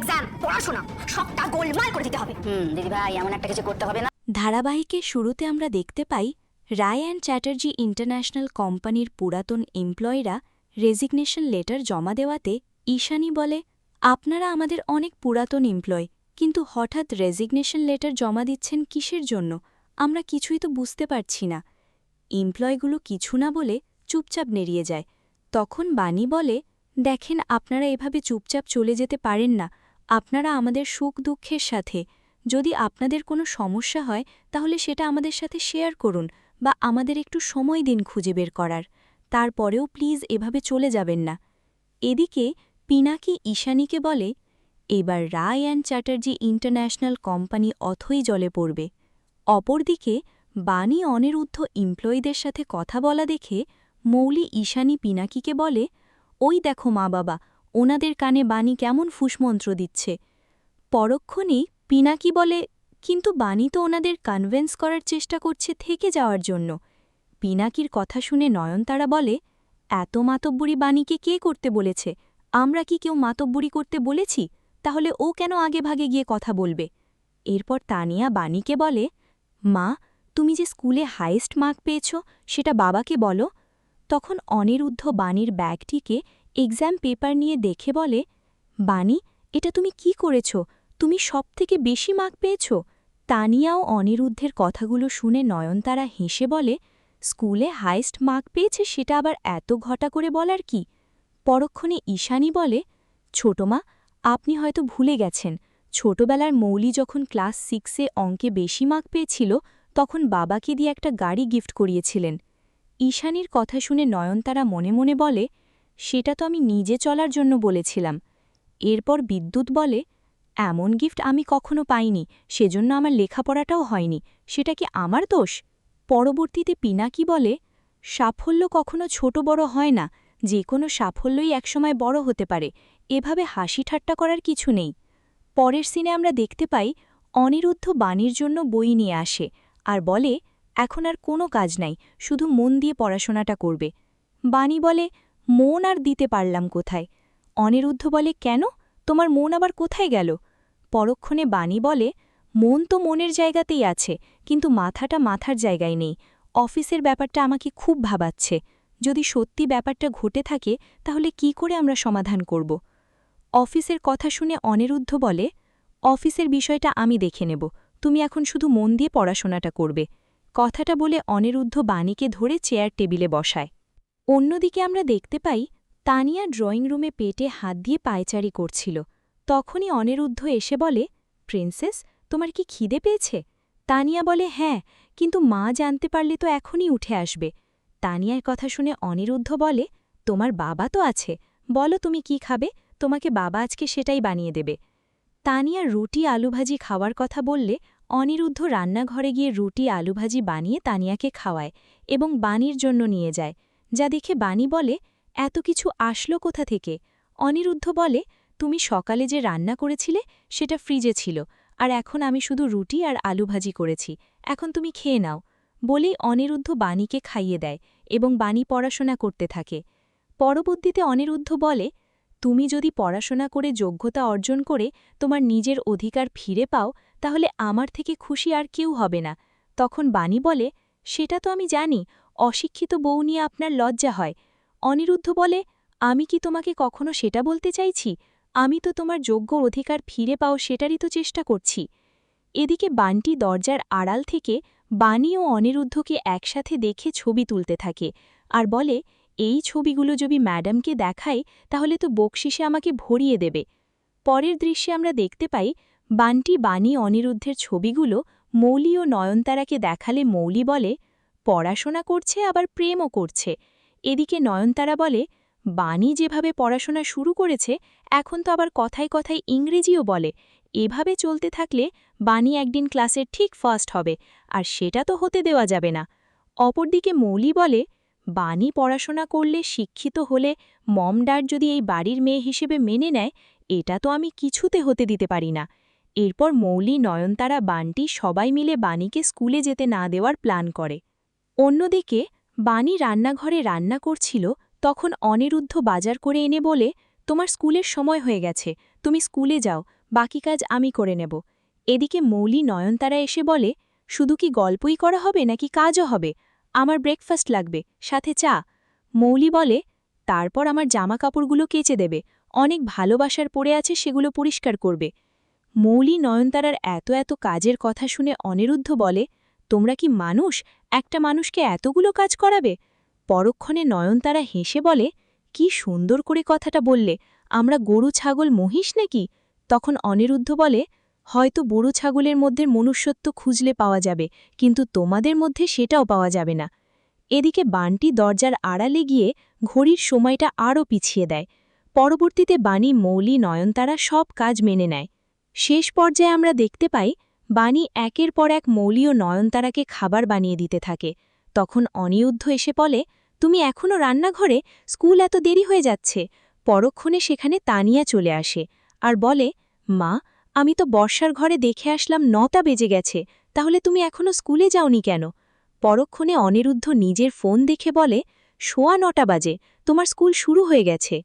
Exam পড়াশোনা সবটা গোলমাল করে দিতে হবে। দিদি ভাই এমন একটা কিছু করতে হবে না। ধারাবাহিকের শুরুতে আমরা দেখতে পাই রায় অ্যান্ড চ্যাটার্জি ইন্টারন্যাশনাল কোম্পানির পুরাতন এমপ্লয়িরা রেজিগনেশন লেটার জমা দেওয়াতে ঈশানী বলে, আপনারা আমাদের অনেক পুরাতন এমপ্লয়, কিন্তু হঠাৎ রেজিগনেশন লেটার জমা দিচ্ছেন কিসের জন্য? আমরা কিছুই তো বুঝতে পারছি না। এমপ্লয়গুলো কিছু না বলে চুপচাপ নেড়িয়ে যায়। তখন বানি বলে, দেখেন, আপনারা এভাবে চুপচাপ চলে যেতে পারেন না। আপনারা আমাদের সুখ দুঃখের সাথে। যদি আপনাদের কোনো সমস্যা হয় তাহলে সেটা আমাদের সাথে শেয়ার করুন বা আমাদের একটু সময় দিন খুঁজে বের করার। তারপরেও প্লিজ এভাবে চলে যাবেন না। এদিকে পিনাকি ঈশানীকে বলে, এবার রায় অ্যান্ড চ্যাটার্জি ইন্টারন্যাশনাল কোম্পানি অথই জলে পড়বে। অপরদিকে বানি অনিরুদ্ধ এমপ্লয়ীদের সাথে কথা বলা দেখে মৌলি ঈশানী পিনাকিকে বলে, ওই দেখো মা বাবা, ওনাদের কানে বানি কেমন ফুসমন্ত্র দিচ্ছে। পরক্ষণেই পিনাকি বলে, কিন্তু বানি তো ওনাদের কনভেন্স করার চেষ্টা করছে থেকে যাওয়ার জন্য। পিনাকির কথা শুনে নয়নতারা বলে, এত মাতব্বরি বানিকে কে করতে বলেছে? আমরা কি কেউ মাতব্বরি করতে বলেছি? তাহলে ও কেন আগে ভাগে গিয়ে কথা বলবে? এরপর তানিয়া বানিকে বলে, মা, তুমি যে স্কুলে হাইয়েস্ট মার্ক পেয়েছ সেটা বাবাকে বলো। তখন অনিরুদ্ধ বানির ব্যাগটিকে এক্সাম পেপার নিয়ে দেখে বলে, বানি, এটা তুমি কি করেছ? তুমি সবথেকে বেশি মার্ক পেয়েছ। তানিয়াও অনিরুদ্ধের কথাগুলো শুনে নয়নতারা হেসে বলে, স্কুলে হাইয়েস্ট মার্ক পেয়েছে সেটা আবার এত ঘটা করে বলার কি? পরক্ষণে ঈশানী বলে, ছোটমা, আপনি হয়তো ভুলে গেছেন, ছোটবেলার মৌলি যখন ক্লাস 6-এ অঙ্কে বেশি মার্ক পেয়েছিল তখন বাবাকে দিয়ে একটা গাড়ি গিফট করিয়েছিলেন। ঈশানীর কথা শুনে নয়নতারা মনে মনে বলে, সেটা তো আমি নিজে চলার জন্য বলেছিলাম। এরপর বিদ্যুৎ বলে, এমন গিফট আমি কখনো পাইনি, সেজন্য আমার লেখাপড়াটাও হয়নি, সেটা কি আমার দোষ? পরবর্তীতে পিনাকি বলে, সাফল্য কখনো ছোট বড় হয় না, যে কোনো সাফল্যই একসময় বড় হতে পারে, এভাবে হাসি ঠাট্টা করার কিছু নেই। পরের সিনে আমরা দেখতে পাই অনিরুদ্ধ বাণীর জন্য বই নিয়ে আসে আর বলে, এখন আর কোনো কাজ নাই, শুধু মন দিয়ে পড়াশোনাটা করবে। বাণী বলে, মন আর দিতে পারলাম কোথায়? অনিরুদ্ধ বলে, কেন, তোমার মন আবার কোথায় গেল? পরক্ষণে বাণী বলে, মন তো মনের জায়গাতেই আছে, কিন্তু মাথাটা মাথার জায়গায় নেই। অফিসের ব্যাপারটা আমাকে খুব ভাবাচ্ছে। যদি সত্যি ব্যাপারটা ঘটে থাকে তাহলে কি করে আমরা সমাধান করব? অফিসের কথা শুনে অনিরুদ্ধ বলে, অফিসের বিষয়টা আমি দেখে নেব, তুমি এখন শুধু মন দিয়ে পড়াশোনাটা করবে। কথাটা বলে অনিরুদ্ধ বাণীকে ধরে চেয়ার টেবিলে বসায়। অন্যদিকে আমরা দেখতে পাই তানিয়া ড্রয়িং রুমে পেটে হাত দিয়ে পায়চারি করছিল। তখনই অনিরুদ্ধ এসে বলে, প্রিন্সেস, তোমার কি খিদে পেয়েছে? তানিয়া বলে, হ্যাঁ, কিন্তু মা জানতে পারলে তো এখনই উঠে আসবে। তানিয়ার কথা শুনে অনিরুদ্ধ বলে, তোমার বাবা তো আছে, বলো তুমি কি খাবে, তোমাকে বাবা আজকে সেটাই বানিয়ে দেবে। তানিয়া রুটি আলুভাজি খাওয়ার কথা বললে অনিরুদ্ধ রান্নাঘরে গিয়ে রুটি আলুভাজি বানিয়ে তানিয়াকে খাওয়ায় এবং বাণীর জন্য নিয়ে যায়, যা দেখে বাণী বলে, এত কিছু আসলো কোথা থেকে? অনিরুদ্ধ বলে, তুমি সকালে যে রান্না করেছিলে সেটা ফ্রিজে ছিল, আর এখন আমি শুধু রুটি আর আলুভাজি করেছি, এখন তুমি খেয়ে নাও। বলেই অনিরুদ্ধ বাণীকে খাইয়ে দেয় এবং বাণী পড়াশোনা করতে থাকে। পরবর্তীতে অনিরুদ্ধ বলে, তুমি যদি পড়াশোনা করে যোগ্যতা অর্জন করে তোমার নিজের অধিকার ফিরে পাও তাহলে আমার থেকে খুশি আর কেউ হবে না। তখন বাণী বলে, সেটা তো আমি জানি, অশিক্ষিত বউ নিয়ে আপনার লজ্জা হয়। অনিরুদ্ধ বলে, আমি কি তোমাকে কখনো সেটা বলতে চাইছি? আমি তো তোমার যোগ্য অধিকার ফিরে পাও সেটারই তো চেষ্টা করছি। এদিকে বান্টি দরজার আড়াল থেকে বাণী ও অনিরুদ্ধকে একসাথে দেখে ছবি তুলতে থাকে আর বলে, এই ছবিগুলো যদি ম্যাডামকে দেখাই তাহলে তো বকশিসে আমাকে ভরিয়ে দেবে। পরের দৃশ্যে আমরা দেখতে পাই বান্টি বাণী অনিরুদ্ধের ছবিগুলো মৌলি ও নয়নতারাকে দেখালে মৌলি বলে, পড়াশোনা করছে আবার প্রেমও করছে। এদিকে নয়নতারা বলে, বাণী যেভাবে পড়াশোনা শুরু করেছে এখন তো আবার কথায় কথায় ইংরেজিও বলে, এভাবে চলতে থাকলে বাণী একদিন ক্লাসের ঠিক ফার্স্ট হবে, আর সেটা তো হতে দেওয়া যাবে না। অপরদিকে মৌলি বলে, বাণী পড়াশোনা করলে শিক্ষিত হলে মম ড্যাড যদি এই বাড়ির মেয়ে হিসেবে মেনে নেয়, এটা তো আমি কিছুতে হতে দিতে পারি না। এরপর মৌলি, নয়নতারা, বান্টি সবাই মিলে বাণীকে স্কুলে যেতে না দেওয়ার প্ল্যান করে। অন্যদিকে বাণী রান্নাঘরে রান্না করছিল, তখন অনিরুদ্ধ বাজার করে এনে বলে, তোমার স্কুলের সময় হয়ে গেছে, তুমি স্কুলে যাও, বাকি কাজ আমি করে নেব। এদিকে মৌলি নয়নতারা এসে বলে, শুধু কি গল্পই করা হবে নাকি কাজও হবে? আমার ব্রেকফাস্ট লাগবে, সাথে চা। মৌলি বলে, তারপর আমার জামা কাপড়গুলো কেচে দেবে, অনেক ভালোবাসার পড়ে আছে সেগুলো পরিষ্কার করবে। মৌলি নয়নতারার এত এত কাজের কথা শুনে অনিরুদ্ধ বলে, তোমরা কি মানুষ, একটা মানুষকে এতগুলো কাজ করাবে? পরক্ষণে নয়নতারা হেসে বলে, কি সুন্দর করে কথাটা বললে, আমরা গরু ছাগল মহিষ নাকি? তখন অনিরুদ্ধ বলে, হয়তো গরু ছাগলের মধ্যে মনুষ্যত্ব খুঁজলে পাওয়া যাবে, কিন্তু তোমাদের মধ্যে সেটাও পাওয়া যাবে না। এদিকে বানটি দরজার আড়ালে গিয়ে ঘড়ির সময়টা আরও পিছিয়ে দেয়। পরবর্তীতে বাণী মৌলি নয়নতারা সব কাজ মেনে নেয়। শেষ পর্যায়ে আমরা দেখতে পাই বাণী একের পর এক মৌলি ও নয়নতারাকে খাবার বানিয়ে দিতে থাকে। তখন অনিরুদ্ধ এসে বলে, তুমি এখনও রান্নাঘরে, স্কুল এত দেরি হয়ে যাচ্ছে। পরক্ষণে সেখানে তানিয়া চলে আসে আর বলে, মা, আমি তো বর্ষার ঘরে দেখে আসলাম 9টা বেজে গেছে, তাহলে তুমি এখনও স্কুলে যাওনি কেন? পরক্ষণে অনিরুদ্ধ নিজের ফোন দেখে বলে, 9:15 বাজে, তোমার স্কুল শুরু হয়ে গেছে।